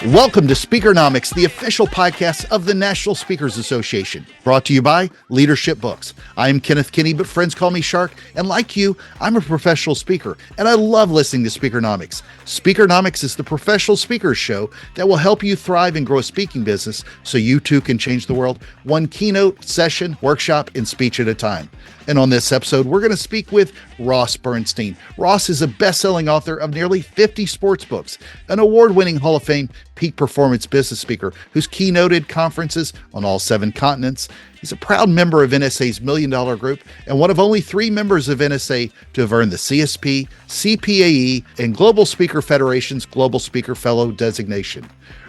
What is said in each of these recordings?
Welcome to Speakernomics, the official podcast of the National Speakers Association, brought to you by Leadership Books. I am Kenneth Kinney, but friends call me Shark, and like you, I'm a professional speaker, and I love listening to Speakernomics. Speakernomics is the professional speakers show that will help you thrive and grow a speaking business so you too can change the world, one keynote, session, workshop, and speech at a time. And on this episode, we're going to speak with Ross Bernstein. Ross is a best-selling author of nearly 50 sports books, an award-winning Hall of Fame peak performance business speaker who's keynoted conferences on all 7 continents. He's a proud member of NSA's $1 Million Group and one of only 3 members of NSA to have earned the CSP, CPAE, and Global Speaker Federation's Global Speaker Fellow designation.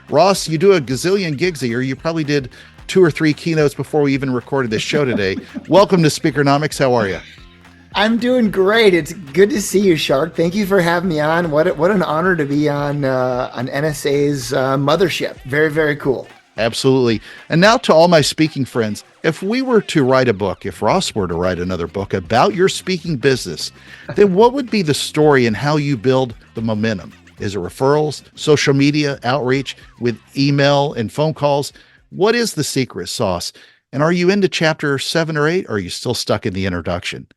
Ross, you do a gazillion gigs a year. You probably did 2 or 3 keynotes before we even recorded this show today. Welcome to Speakernomics. How are you? I'm doing great. It's good to see you, Shark. Thank you for having me on. What an honor to be on NSA's mothership. Very, very cool. Absolutely. And now to all my speaking friends, if we were to write a book, if Ross were to write another book about your speaking business, then what would be the story and how you build the momentum? Is it referrals, social media, outreach with email and phone calls? What is the secret sauce? And are you into chapter 7 or 8, or are you still stuck in the introduction?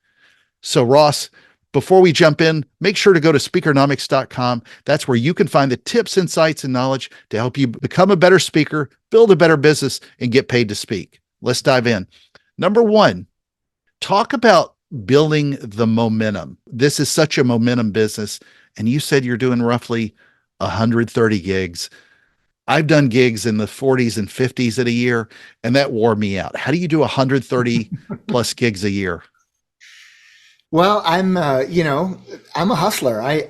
So Ross, before we jump in, make sure to go to speakernomics.com. That's where you can find the tips, insights, and knowledge to help you become a better speaker, build a better business, and get paid to speak. Let's dive in. Number 1, talk about building the momentum. This is such a momentum business. And you said you're doing roughly 130 gigs. I've done gigs in the 40s and 50s at a year, and that wore me out. How do you do 130 plus gigs a year? Well, I'm a hustler. I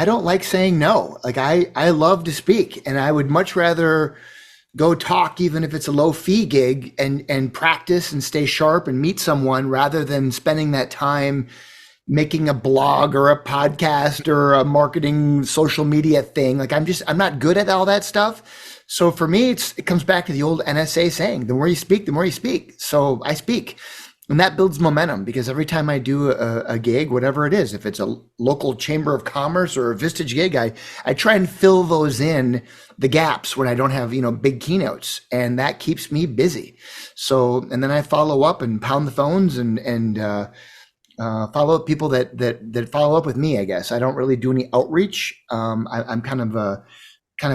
don't like saying no. Like I love to speak, and I would much rather go talk, even if it's a low fee gig, and practice and stay sharp and meet someone rather than spending that time making a blog or a podcast or a marketing social media thing. Like I'm not good at all that stuff. So for me, it comes back to the old NSA saying, the more you speak, the more you speak. So I speak, and that builds momentum, because every time I do a gig, whatever it is, if it's a local chamber of commerce or a Vistage gig, I try and fill those in, the gaps when I don't have, big keynotes, and that keeps me busy. So, and then I follow up and pound the phones and follow up people that follow up with me. I guess I don't really do any outreach. I'm kind of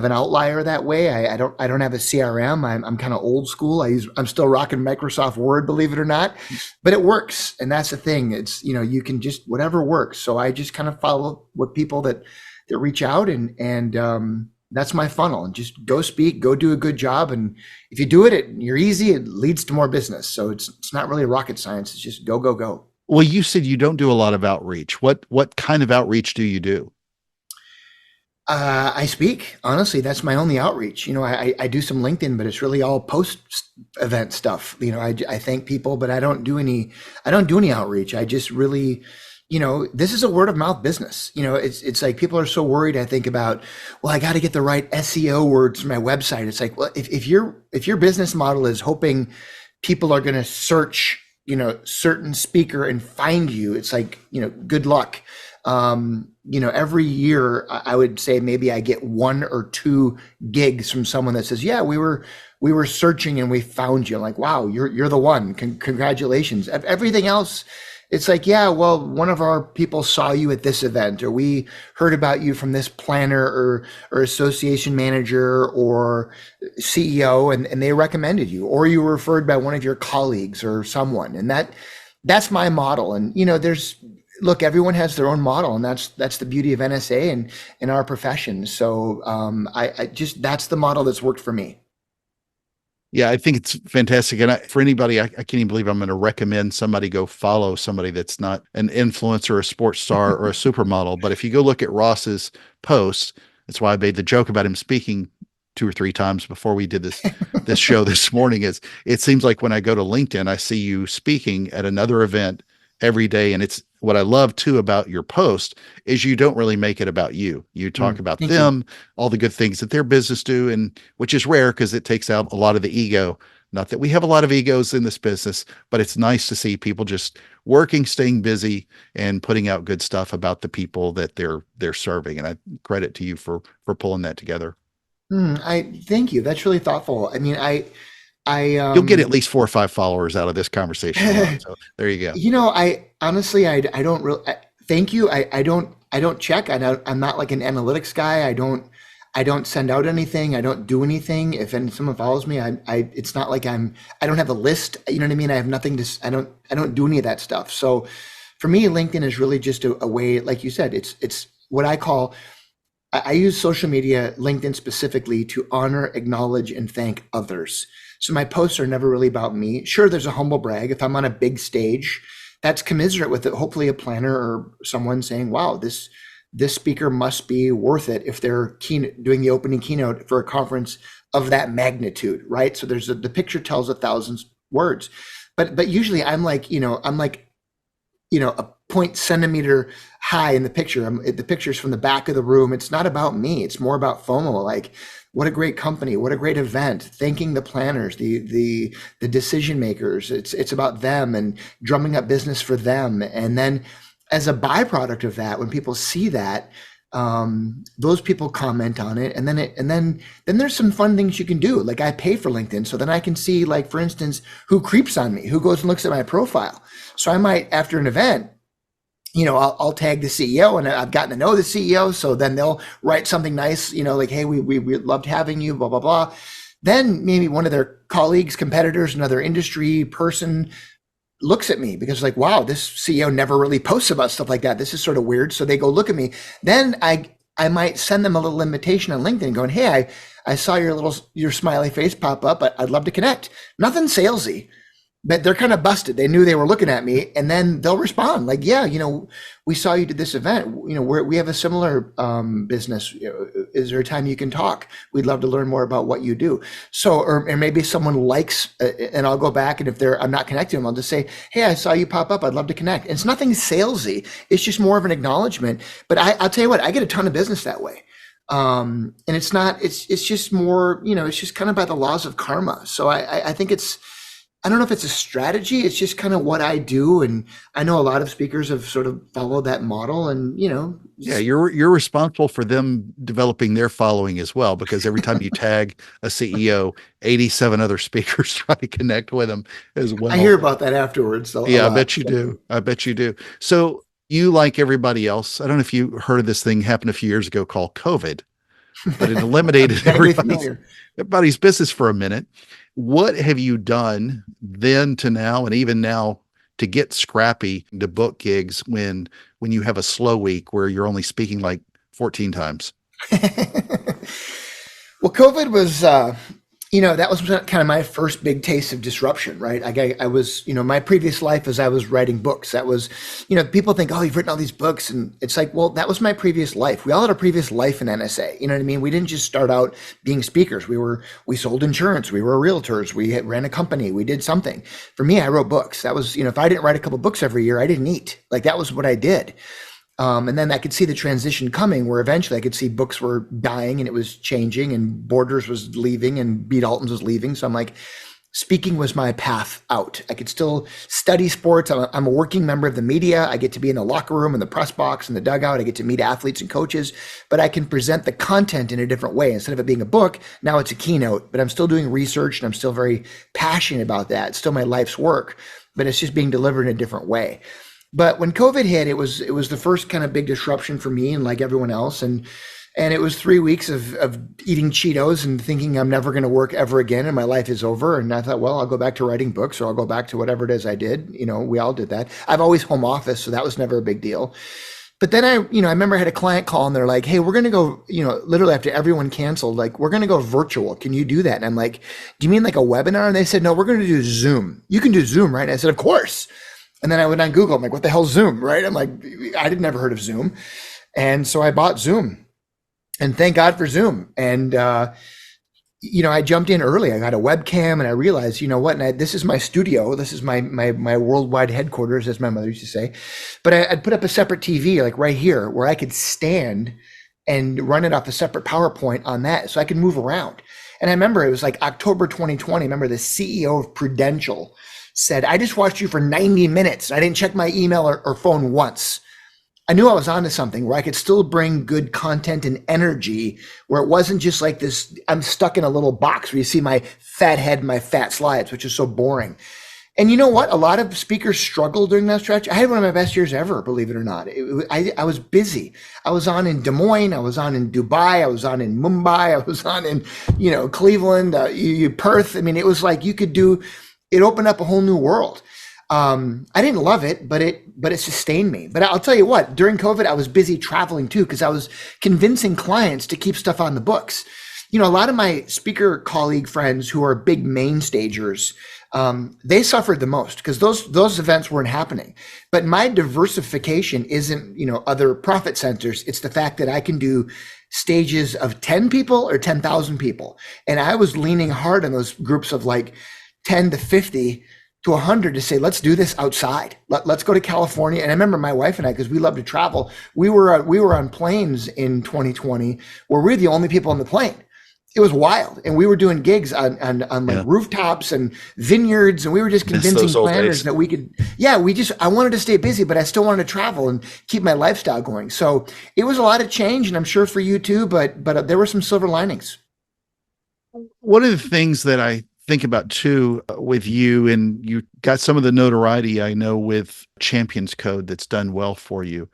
an outlier that way. I don't have a CRM. I'm kind of old school. I'm still rocking Microsoft Word, believe it or not, but it works. And that's the thing. It's, you can just, whatever works. So I just kind of follow up with people that reach out, and that's my funnel. And just go speak, go do a good job. And if you do it, you're easy, it leads to more business. So it's not really rocket science. It's just go, go, go. Well, you said you don't do a lot of outreach. What kind of outreach do you do? I speak. Honestly, that's my only outreach. I do some LinkedIn, but it's really all post event stuff. I thank people, but I don't do any outreach. I just really, this is a word of mouth business. It's like people are so worried, I think, about, well, I got to get the right SEO words for my website. It's like, well, if your business model is hoping people are going to search, certain speaker and find you, it's like, good luck. Every year I would say maybe I get 1 or 2 gigs from someone that says, yeah, we were searching and we found you. I'm like, wow, you're the one. Congratulations. Everything else, it's like, yeah, well, one of our people saw you at this event, or we heard about you from this planner or association manager or CEO, and they recommended you, or you were referred by one of your colleagues or someone. And that's my model. And, look, everyone has their own model, and that's the beauty of NSA and in our profession. So I just, that's the model that's worked for me. Yeah, I think it's fantastic. And for anybody, I can't even believe I'm going to recommend somebody go follow somebody that's not an influencer, a sports star, or a supermodel. But if you go look at Ross's posts, that's why I made the joke about him speaking 2 or 3 times before we did this show this morning. Is it seems like when I go to LinkedIn, I see you speaking at another event every day. And it's what I love too about your post is you don't really make it about you. You talk about them, all the good things that their business do, and which is rare because it takes out a lot of the ego Not that we have a lot of egos in this business, but it's nice to see people just working, staying busy, and putting out good stuff about the people that they're serving. And I credit to you for pulling that together. I thank you. That's really thoughtful. I mean, I You'll get at least 4 or 5 followers out of this conversation alone. So there you go. I honestly, I don't really, thank you. I don't check. I'm not like an analytics guy. I don't send out anything. I don't do anything. If someone follows me, it's not like I don't have a list. You know what I mean? I have nothing to, I don't do any of that stuff. So for me, LinkedIn is really just a way, like you said, it's what I call, I use social media, LinkedIn specifically, to honor, acknowledge, and thank others. So my posts are never really about me. Sure, there's a humble brag. If I'm on a big stage, that's commiserate with it. Hopefully a planner or someone saying, wow, this speaker must be worth it if they're doing the opening keynote for a conference of that magnitude, right? So there's the picture tells 1,000 words. But usually I'm like a point centimeter high in the picture. The picture's from the back of the room. It's not about me. It's more about FOMO. Like, what a great company, what a great event. Thanking the planners, the decision makers. It's about them and drumming up business for them. And then as a byproduct of that, when people see that, those people comment on it, and then there's some fun things you can do. Like, I pay for LinkedIn, so then I can see, like, for instance, who creeps on me, who goes and looks at my profile. So I might, after an event, I'll tag the CEO, and I've gotten to know the CEO. So then they'll write something nice, like, hey, we loved having you, blah, blah, blah. Then maybe one of their colleagues, competitors, another industry person looks at me because, like, wow, this CEO never really posts about stuff like that. This is sort of weird. So they go look at me. Then I might send them a little invitation on LinkedIn going, hey, I saw your smiley face pop up. I'd love to connect. Nothing salesy. But they're kind of busted. They knew they were looking at me, and then they'll respond like, yeah, we saw you did this event. We have a similar business. Is there a time you can talk? We'd love to learn more about what you do. So, or maybe someone likes, and I'll go back, and if I'm not connecting them, I'll just say, hey, I saw you pop up. I'd love to connect. And it's nothing salesy. It's just more of an acknowledgement. But I'll tell you what, I get a ton of business that way. And it's just more, it's just kind of by the laws of karma. So I think I don't know if it's a strategy. It's just kind of what I do. And I know a lot of speakers have sort of followed that model, and, Yeah, you're responsible for them developing their following as well, because every time you tag a CEO, 87 other speakers try to connect with them as well. I hear about that afterwards. Yeah, I bet you do. I bet you do. So you, like everybody else, I don't know if you heard of this thing happened a few years ago called COVID, but it eliminated everybody's business for a minute. What have you done then to now, and even now, to get scrappy to book gigs when you have a slow week where you're only speaking like 14 times? Well, COVID was, that was kind of my first big taste of disruption, right? I was, my previous life as I was writing books. That was, people think, oh, you've written all these books. And it's like, well, that was my previous life. We all had a previous life in NSA. You know what I mean? We didn't just start out being speakers. We sold insurance. We were realtors. We ran a company. We did something. For me, I wrote books. That was, if I didn't write a couple books every year, I didn't eat. Like, that was what I did. And then I could see the transition coming, where eventually I could see books were dying and it was changing, and Borders was leaving and B. Dalton's was leaving. So I'm like, speaking was my path out. I could still study sports. I'm a working member of the media. I get to be in the locker room, in the press box, in the dugout. I get to meet athletes and coaches, but I can present the content in a different way. Instead of it being a book, now it's a keynote, but I'm still doing research, and I'm still very passionate about that. It's still my life's work, but it's just being delivered in a different way. But when COVID hit, it was the first kind of big disruption for me, and like everyone else. And it was 3 weeks of eating Cheetos and thinking I'm never going to work ever again and my life is over. And I thought, well, I'll go back to writing books, or I'll go back to whatever it is I did. We all did that. I've always home office, so that was never a big deal. But then I remember I had a client call, and they're like, hey, we're going to go, literally after everyone canceled, like, we're going to go virtual. Can you do that? And I'm like, do you mean like a webinar? And they said, no, we're going to do Zoom. You can do Zoom, right? And I said, of course. And then I went on Google. I'm like, what the hell's Zoom, right? I'm like, I'd never heard of Zoom. And so I bought Zoom, and thank God for Zoom. And, I jumped in early. I got a webcam, and I realized, this is my studio. This is my worldwide headquarters, as my mother used to say. But I'd put up a separate TV, like right here, where I could stand and run it off a separate PowerPoint on that, so I could move around. And I remember it was like October 2020. I remember the CEO of Prudential said, I just watched you for 90 minutes. I didn't check my email or phone once. I knew I was onto something where I could still bring good content and energy, where it wasn't just like this, I'm stuck in a little box where you see my fat head and my fat slides, which is so boring. And you know what? A lot of speakers struggle during that stretch. I had one of my best years ever, believe it or not. I was busy. I was on in Des Moines. I was on in Dubai. I was on in Mumbai. I was on in, Cleveland, Perth. I mean, it was like it opened up a whole new world. I didn't love it, but it sustained me. But I'll tell you what, during COVID, I was busy traveling too, because I was convincing clients to keep stuff on the books. A lot of my speaker colleague friends who are big main stagers, they suffered the most because those events weren't happening. But my diversification isn't, other profit centers. It's the fact that I can do stages of 10 people or 10,000 people. And I was leaning hard on those groups of like 10 to 50 to 100 to say, let's do this outside. Let's go to California. And I remember my wife and I, because we love to travel, we were on planes in 2020 where we're the only people on the plane. It was wild. And we were doing gigs on like rooftops and vineyards. And we were just convincing planners that we could, I wanted to stay busy, but I still wanted to travel and keep my lifestyle going. So it was a lot of change, and I'm sure for you too, but there were some silver linings. One of the things that I think about too with you, and you got some of the notoriety I know with Champions Code that's done well for you.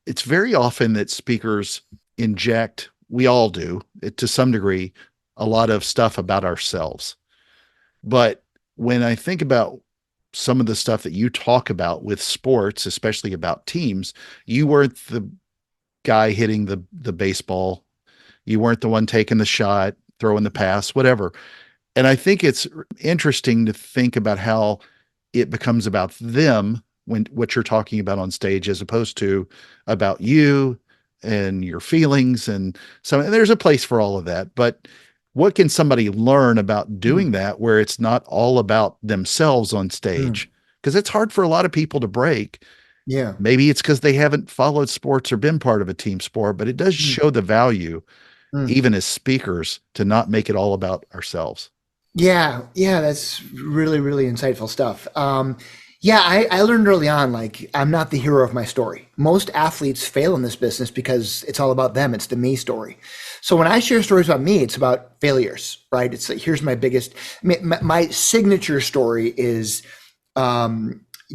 It's very often that speakers inject, we all do it to some degree, a lot of stuff about ourselves. But when I think about some of the stuff that you talk about with sports, especially about teams, you weren't the guy hitting the baseball. You weren't the one taking the shot, throwing the pass, whatever. And I think it's interesting to think about how it becomes about them when what you're talking about on stage, as opposed to about you and your feelings. And there's a place for all of that. But what can somebody learn about doing that where it's not all about themselves on stage? Because it's hard for a lot of people to break. Yeah. Maybe it's because they haven't followed sports or been part of a team sport, but it does show the value, even as speakers, to not make it all about ourselves. Yeah, that's really, really insightful stuff. I learned early on, like, I'm not the hero of my story. Most athletes fail in this business because it's all about them. It's the me story. So when I share stories about me, it's about failures, right? It's like, here's my signature story is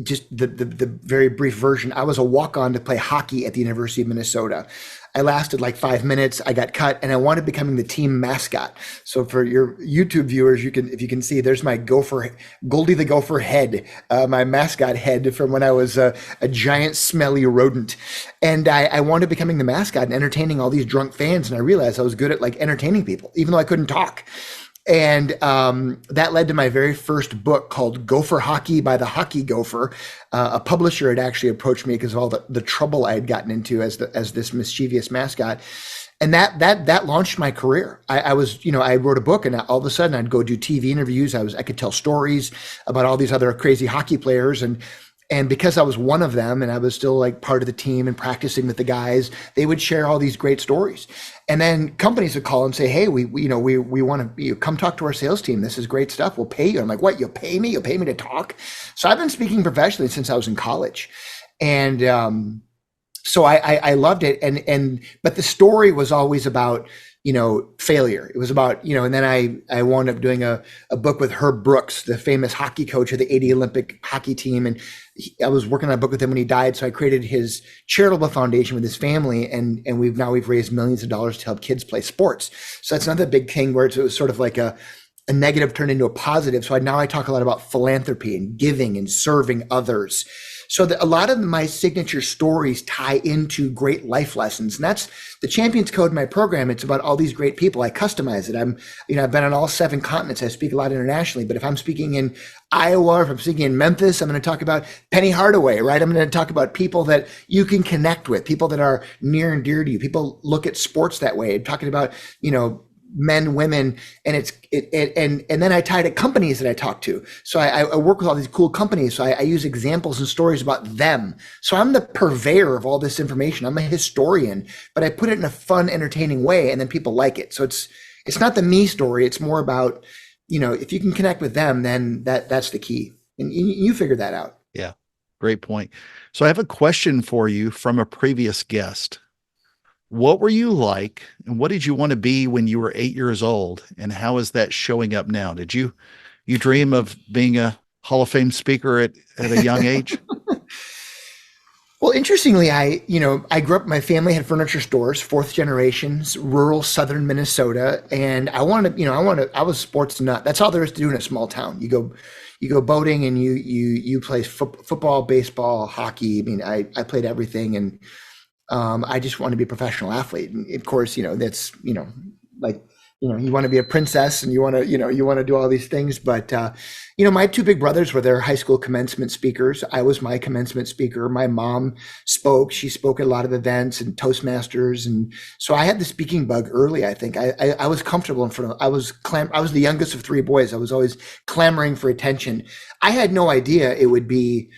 just the very brief version. I was a walk-on to play hockey at the University of Minnesota. I lasted like 5 minutes. I got cut, and I wanted becoming the team mascot. So for your YouTube viewers, if you can see, there's my Goldie the Gopher head, my mascot head from when I was a giant smelly rodent. And I wanted becoming the mascot and entertaining all these drunk fans. And I realized I was good at like entertaining people, even though I couldn't talk. And that led to my very first book called Gopher Hockey by the Hockey Gopher. A publisher had actually approached me because of all the trouble I had gotten into as this mischievous mascot. And that launched my career. I wrote a book, and all of a sudden I'd go do TV interviews. I could tell stories about all these other crazy hockey players. And because I was one of them and I was still like part of the team and practicing with the guys, they would share all these great stories. And then companies would call and say, hey, we want to come talk to our sales team. This is great stuff. We'll pay you. I'm like, what? You'll pay me? You'll pay me to talk? So I've been speaking professionally since I was in college. And so I loved it. But the story was always about, failure. It was about, and then I wound up doing a book with Herb Brooks, the famous hockey coach of the 80 Olympic hockey team. And I was working on a book with him when he died. So I created his charitable foundation with his family. And we've raised millions of dollars to help kids play sports. So that's another big thing where it was sort of like a negative turned into a positive. So now I talk a lot about philanthropy and giving and serving others. So a lot of my signature stories tie into great life lessons. And that's the Champions Code in my program. It's about all these great people. I customize it. I've been on all 7 continents. I speak a lot internationally, but if I'm speaking in Iowa, or if I'm speaking in Memphis, I'm going to talk about Penny Hardaway, right? I'm going to talk about people that you can connect with, people that are near and dear to you. People look at sports that way. I'm talking about, men, women, and and then I tie to companies that I talk to. So I work with all these cool companies. So I use examples and stories about them. So I'm the purveyor of all this information. I'm a historian, but I put it in a fun, entertaining way, and then people like it. So it's not the me story. It's more about, if you can connect with them, then that's the key. And you figure that out. Yeah, great point. So I have a question for you from a previous guest. What were you like, and what did you want to be when you were 8 years old, and how is that showing up now? Did you dream of being a Hall of Fame speaker at a young age? Well, interestingly, I grew up, my family had furniture stores, fourth generations, rural southern Minnesota. And I was a sports nut. That's all there is to do in a small town. You go boating and you play football, baseball, hockey. I mean, I played everything. And, I just want to be a professional athlete. And of course, that's, like, you want to be a princess and you want to do all these things. But, my two big brothers were their high school commencement speakers. I was my commencement speaker. My mom spoke. She spoke at a lot of events and Toastmasters. And so I had the speaking bug early, I think. I was comfortable in front of, I was the youngest of three boys. I was always clamoring for attention. I had no idea it would be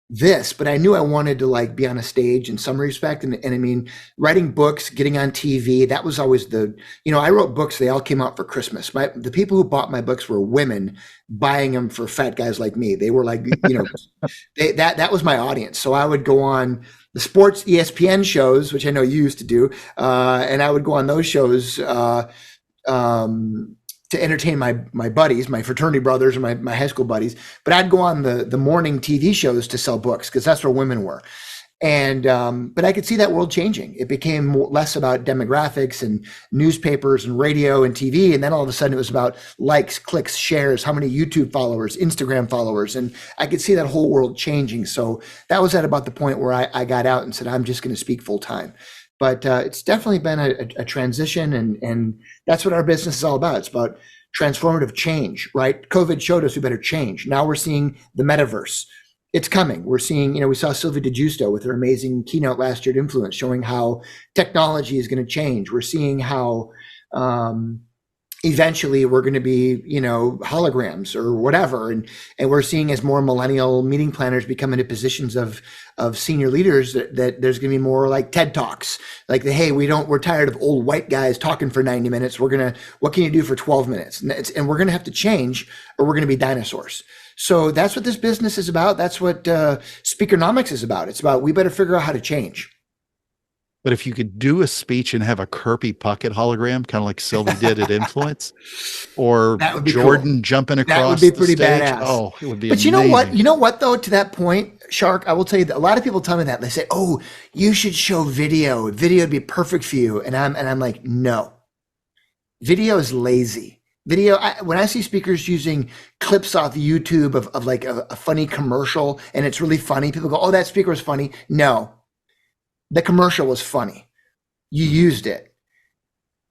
this, but I knew I wanted to like be on a stage in some respect. And I mean, writing books, getting on TV, that was always I wrote books. They all came out for Christmas. The people who bought my books were women buying them for fat guys like me. They were like, that was my audience. So I would go on the sports ESPN shows, which I know you used to do. And I would go on those shows, to entertain my buddies, my fraternity brothers, and my high school buddies. But I'd go on the morning TV shows to sell books because that's where women were. And but I could see that world changing. It became less about demographics and newspapers and radio and TV. And then all of a sudden it was about likes, clicks, shares, how many YouTube followers, Instagram followers. And I could see that whole world changing. So that was at about the point where I got out and said, I'm just going to speak full time. But it's definitely been a transition, and that's what our business is all about. It's about transformative change, right? COVID showed us we better change. Now we're seeing the metaverse. It's coming. We're seeing, we saw Sylvia DeGiusto with her amazing keynote last year at Influence, showing how technology is going to change. We're seeing how eventually we're going to be, holograms or whatever. And we're seeing as more millennial meeting planners become into positions of senior leaders that there's going to be more like TED Talks, like we're tired of old white guys talking for 90 minutes. What can you do for 12 minutes? And we're going to have to change or we're going to be dinosaurs. So that's what this business is about. That's what Speakernomics is about. It's about, we better figure out how to change. But if you could do a speech and have a Kirby Puckett hologram, kind of like Sylvie did at Influence, or Jordan cool. Jumping across, that would be pretty stage, badass. Oh, it would be. But amazing. you know what though? To that point, Shark, I will tell you that a lot of people tell me that they say, "Oh, you should show video. Video would be perfect for you." And I'm like, no. Video is lazy. Video. When I see speakers using clips off YouTube of like a funny commercial and it's really funny, people go, "Oh, that speaker was funny." No. The commercial was funny. You used it.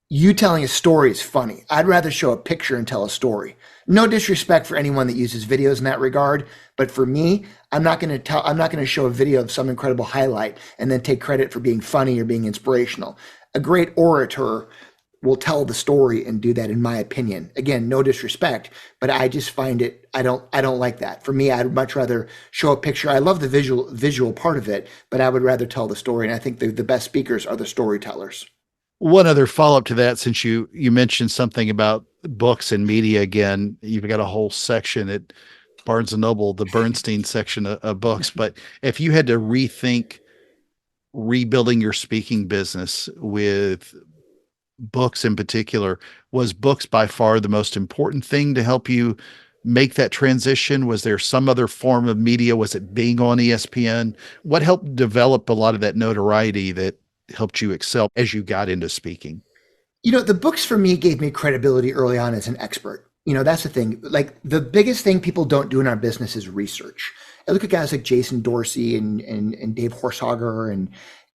You telling a story is funny. I'd rather show a picture and tell a story. No disrespect for anyone that uses videos in that regard, but for me, I'm not going to show a video of some incredible highlight and then take credit for being funny or being inspirational. A great orator will tell the story and do that, in my opinion. Again, no disrespect, but I just find it, I don't like that. For me, I'd much rather show a picture. I love the visual part of it, but I would rather tell the story. And I think the best speakers are the storytellers. One other follow-up to that, since you mentioned something about books and media again, you've got a whole section at Barnes & Noble, the Bernstein section of books. But if you had to rethink rebuilding your speaking business with books in particular, was books by far the most important thing to help you make that transition? Was there some other form of media? Was it being on ESPN? What helped develop a lot of that notoriety that helped you excel as you got into speaking? The books for me gave me credibility early on as an expert. That's the thing. Like the biggest thing people don't do in our business is research. I look at guys like Jason Dorsey and Dave Horsager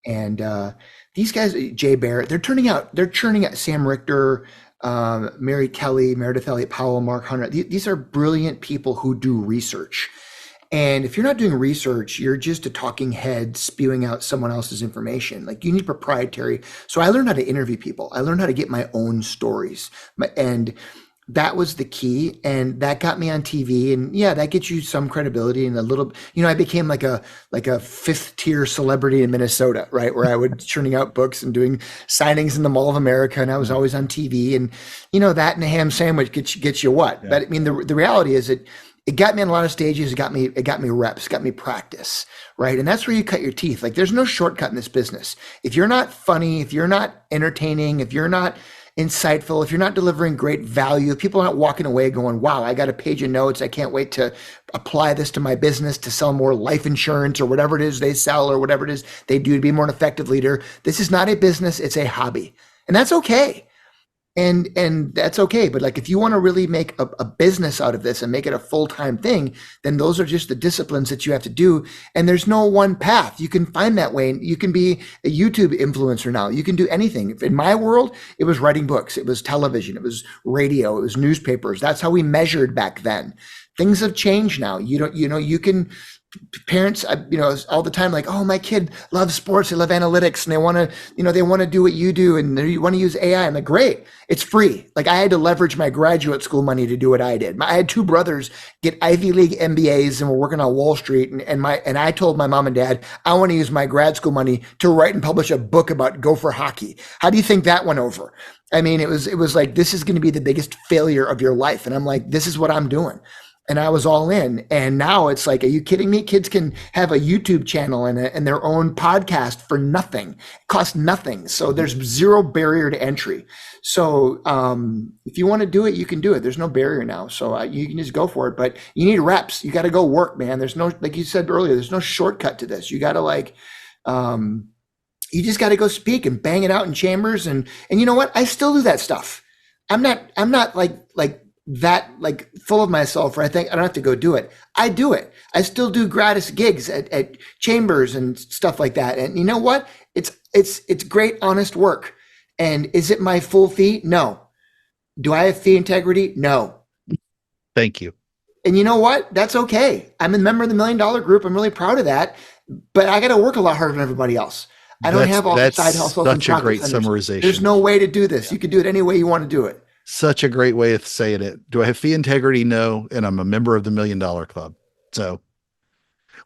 and these guys, Jay Barrett, they're churning out Sam Richter, Mary Kelly, Meredith Elliott Powell, Mark Hunter. These are brilliant people who do research. And if you're not doing research, you're just a talking head spewing out someone else's information. Like you need proprietary. So I learned how to interview people. I learned how to get my own stories. And that was the key, and that got me on TV, and yeah, that gets you some credibility and a little, I became like a fifth tier celebrity in Minnesota, right? Where I would churning out books and doing signings in the Mall of America, and I was always on TV, and that and a ham sandwich gets you what? Yeah. But I mean, the reality is it got me on a lot of stages. It got me reps, got me practice, right? And that's where you cut your teeth. Like, there's no shortcut in this business. If you're not funny, if you're not entertaining, if you're not insightful, if you're not delivering great value, if people aren't walking away going, wow, I got a page of notes, I can't wait to apply this to my business to sell more life insurance or whatever it is they sell or whatever it is they do to be more an effective leader. This is not a business, it's a hobby. And that's okay. And that's okay. But like, if you want to really make a business out of this and make it a full-time thing, then those are just the disciplines that you have to do. And there's no one path. You can find that way. You can be a YouTube influencer now. You can do anything. In my world, it was writing books. It was television. It was radio. It was newspapers. That's how we measured back then. Things have changed now. You can, parents, all the time, like, oh, my kid loves sports, they love analytics, and they want to do what you do, and they want to use AI. I'm like, great, it's free. Like, I had to leverage my graduate school money to do what I did. I had two brothers get Ivy League MBAs and were working on Wall Street, and I told my mom and dad, I want to use my grad school money to write and publish a book about Gopher hockey. How do you think that went over? I mean, it was like, this is going to be the biggest failure of your life. And I'm like, this is what I'm doing. And I was all in. And now it's like, are you kidding me? Kids can have a YouTube channel and their own podcast for nothing. It costs nothing. So there's zero barrier to entry. So if you want to do it, you can do it. There's no barrier now. So you can just go for it. But you need reps. You got to go work, man. There's no, like you said earlier, there's no shortcut to this. You got to you just got to go speak and bang it out in chambers. And you know what? I still do that stuff. I'm not like that, like, full of myself, or I think I don't have to go do it. I do it. I still do gratis gigs at chambers and stuff like that. And you know what? It's great, honest work. And is it my full fee? No. Do I have fee integrity? No. Thank you. And you know what? That's okay. I'm a member of the $1 Million Group. I'm really proud of that. But I got to work a lot harder than everybody else. I don't have all the side hustles. That's such a great summarization. There's no way to do this. You can do it any way you want to do it. Such a great way of saying it. Do I have fee integrity? No. And I'm a member of the $1 Million Club. So,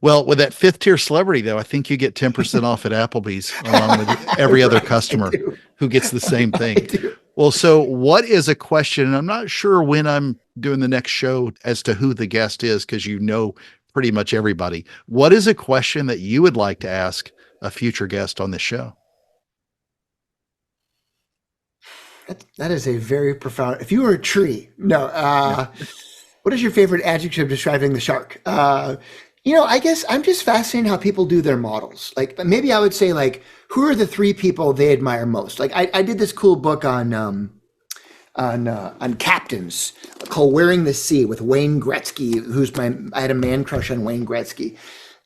well, with that fifth tier celebrity, though, I think you get 10% off at Applebee's along with every other customer who gets the same thing. Well, so what is a question? And I'm not sure when I'm doing the next show as to who the guest is, because you know pretty much everybody. What is a question that you would like to ask a future guest on this show? That is a very profound. If you were a tree, what is your favorite adjective describing the shark? I guess I'm just fascinated how people do their models. Like, maybe I would say, like, who are the three people they admire most? Like, I did this cool book on captains called "Wearing the Sea" with Wayne Gretzky, I had a man crush on Wayne Gretzky.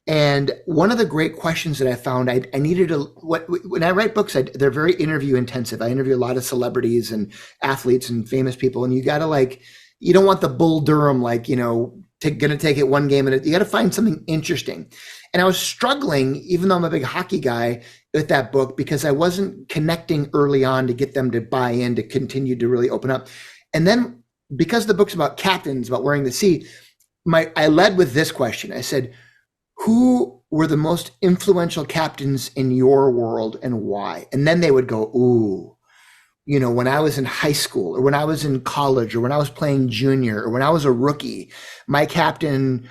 And one of the great questions that I found, I needed when I write books, they're very interview intensive. I interview a lot of celebrities and athletes and famous people, and you got to, you don't want the Bull Durham, going to take it one game, and you got to find something interesting. And I was struggling, even though I'm a big hockey guy, with that book, because I wasn't connecting early on to get them to buy in, to continue to really open up. And then, because the book's about captains, about wearing the sea, I led with this question. I said, who were the most influential captains in your world and why? And then they would go, ooh, when I was in high school, or when I was in college, or when I was playing junior, or when I was a rookie, my captain,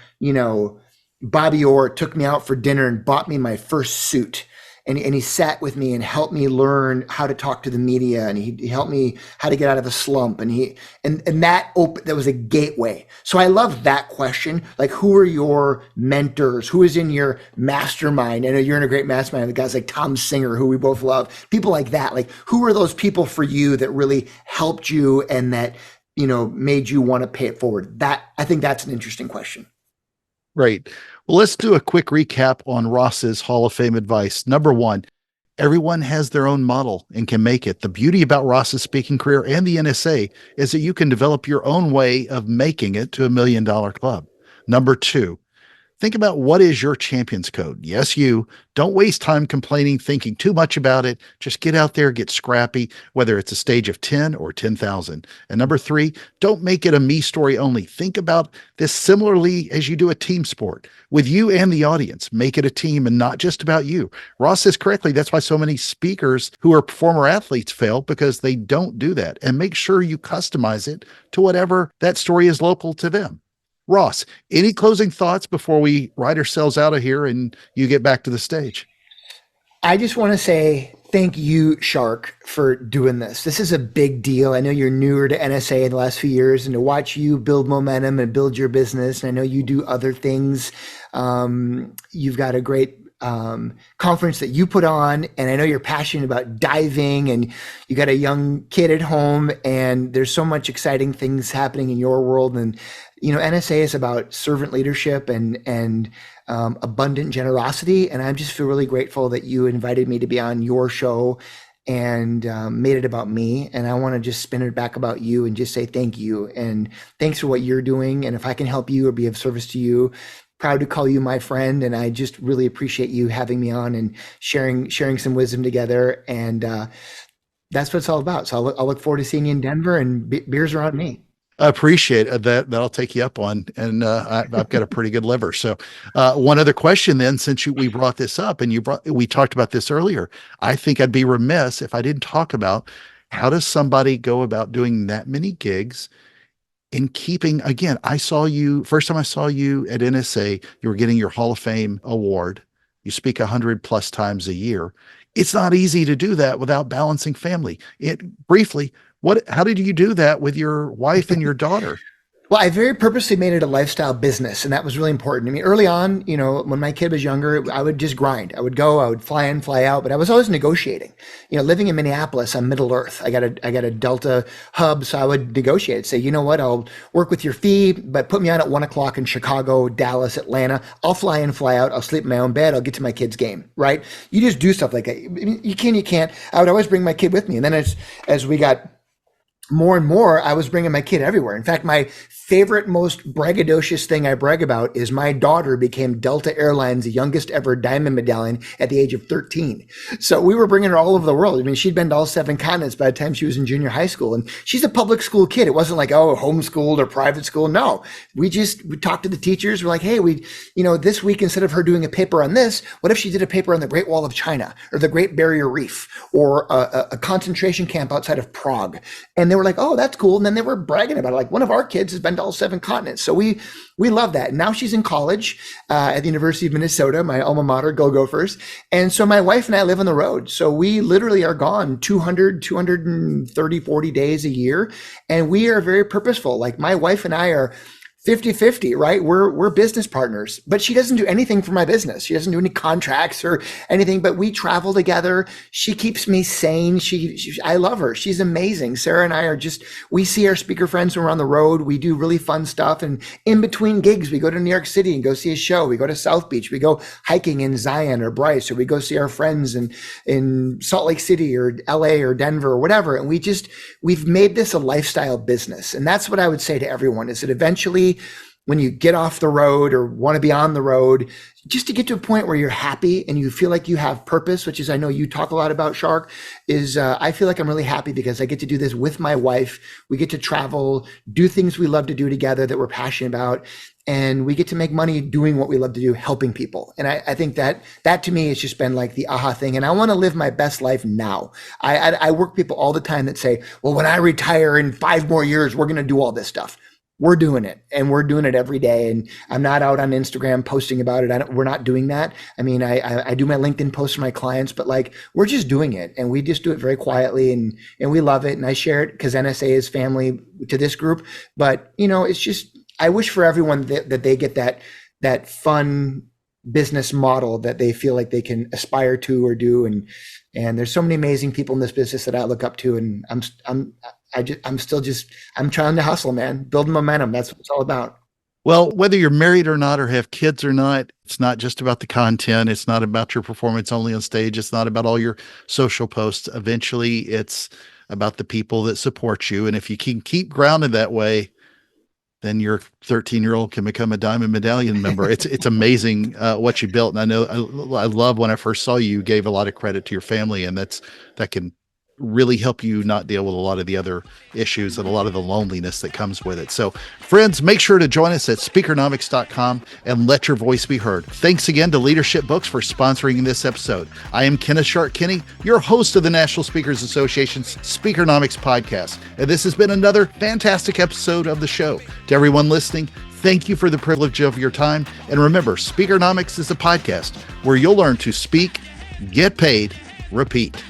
Bobby Orr, took me out for dinner and bought me my first suit. And he sat with me and helped me learn how to talk to the media, and he helped me how to get out of a slump. And that was a gateway. So I love that question. Like, who are your mentors? Who is in your mastermind? I know you're in a great mastermind with guys like Tom Singer, who we both love. People like that. Like, who are those people for you that really helped you and that, made you want to pay it forward? I think that's an interesting question. Right. Well, let's do a quick recap on Ross's Hall of Fame advice. Number one, everyone has their own model and can make it. The beauty about Ross's speaking career and the NSA is that you can develop your own way of making it to $1 Million Club. Number two, Think about what is your champion's code. Yes, you. Don't waste time complaining, thinking too much about it. Just get out there, get scrappy, whether it's a stage of 10 or 10,000. And number three, don't make it a me story only. Think about this similarly as you do a team sport with you and the audience. Make it a team and not just about you. Ross says correctly. That's why so many speakers who are former athletes fail, because they don't do that. And make sure you customize it to whatever that story is local to them. Ross, any closing thoughts before we write ourselves out of here and you get back to the stage? I just want to say thank you, Shark, for doing this. This is a big deal. I know you're newer to NSA in the last few years, and to watch you build momentum and build your business. And I know you do other things. You've got a great conference that you put on, and I know you're passionate about diving, and you got a young kid at home, and there's so much exciting things happening in your world. And NSA is about servant leadership and abundant generosity. And I just feel really grateful that you invited me to be on your show and made it about me. And I want to just spin it back about you and just say thank you. And thanks for what you're doing. And if I can help you or be of service to you, proud to call you my friend. And I just really appreciate you having me on and sharing some wisdom together. And that's what it's all about. So I'll look forward to seeing you in Denver, and beers are on me. I appreciate that. I'll take you up on, and I've got a pretty good liver. So, one other question then, since we brought this up, and we talked about this earlier, I think I'd be remiss if I didn't talk about how does somebody go about doing that many gigs in keeping. Again, first time I saw you at NSA, you were getting your Hall of Fame award. You speak 100 plus times a year. It's not easy to do that without balancing family. Briefly, how did you do that with your wife and your daughter? Well, I very purposely made it a lifestyle business, and that was really important. I mean, early on, when my kid was younger, I would just grind. I would fly in, fly out, but I was always negotiating. Living in Minneapolis, I'm Middle Earth. I got a Delta hub, so I would negotiate. Say, you know what, I'll work with your fee, but put me on at 1:00 in Chicago, Dallas, Atlanta. I'll fly in, fly out. I'll sleep in my own bed. I'll get to my kid's game. Right? You just do stuff like that. You can't. I would always bring my kid with me, and then as we got more and more, I was bringing my kid everywhere. In fact, my favorite, most braggadocious thing I brag about is my daughter became Delta Airlines' youngest ever diamond medallion at the age of 13. So we were bringing her all over the world. I mean, she'd been to all 7 continents by the time she was in junior high school. And she's a public school kid. It wasn't like, homeschooled or private school. No, we talked to the teachers. We're like, hey, this week, instead of her doing a paper on this, what if she did a paper on the Great Wall of China or the Great Barrier Reef or a concentration camp outside of Prague? And they were like, oh, that's cool. And then they were bragging about it. Like, one of our kids has been to all 7 continents. So we love that. And now she's in college at the University of Minnesota, my alma mater, go Gophers. And so my wife and I live on the road. So we literally are gone 230, 40 days a year. And we are very purposeful. Like, my wife and I are 50-50, right? We're business partners, but she doesn't do anything for my business. She doesn't do any contracts or anything, but we travel together. She keeps me sane. I love her. She's amazing. Sarah and I we see our speaker friends when we're on the road. We do really fun stuff. And in between gigs, we go to New York City and go see a show. We go to South Beach. We go hiking in Zion or Bryce, or we go see our friends in Salt Lake City or LA or Denver or whatever. And we've made this a lifestyle business. And that's what I would say to everyone, is that eventually, when you get off the road or want to be on the road, just to get to a point where you're happy and you feel like you have purpose, which is, I know you talk a lot about, Shark, is I feel like I'm really happy because I get to do this with my wife. We get to travel, do things we love to do together that we're passionate about. And we get to make money doing what we love to do, helping people. And I think that to me has just been like the aha thing. And I want to live my best life now. I work with people all the time that say, well, when I retire in 5 more years, we're going to do all this stuff. We're doing it, and we're doing it every day. And I'm not out on Instagram posting about it. We're not doing that. I mean, I do my LinkedIn posts for my clients, but like, we're just doing it, and we just do it very quietly, and we love it. And I share it because NSA is family to this group. But it's just, I wish for everyone that they get that fun business model that they feel like they can aspire to or do. And there's so many amazing people in this business that I look up to, and I'm trying to hustle, man, build momentum. That's what it's all about. Well, whether you're married or not, or have kids or not, it's not just about the content. It's not about your performance only on stage. It's not about all your social posts. Eventually, it's about the people that support you. And if you can keep grounded that way, then your 13-year-old can become a Diamond Medallion member. It's amazing what you built. And I know I love when I first saw you gave a lot of credit to your family, and that can really help you not deal with a lot of the other issues and a lot of the loneliness that comes with it. So friends, make sure to join us at speakernomics.com and let your voice be heard. Thanks again to Leadership Books for sponsoring this episode. I am Kenneth Kinney, your host of the National Speakers Association's Speakernomics podcast. And this has been another fantastic episode of the show. To everyone listening, thank you for the privilege of your time. And remember, Speakernomics is a podcast where you'll learn to speak, get paid, repeat.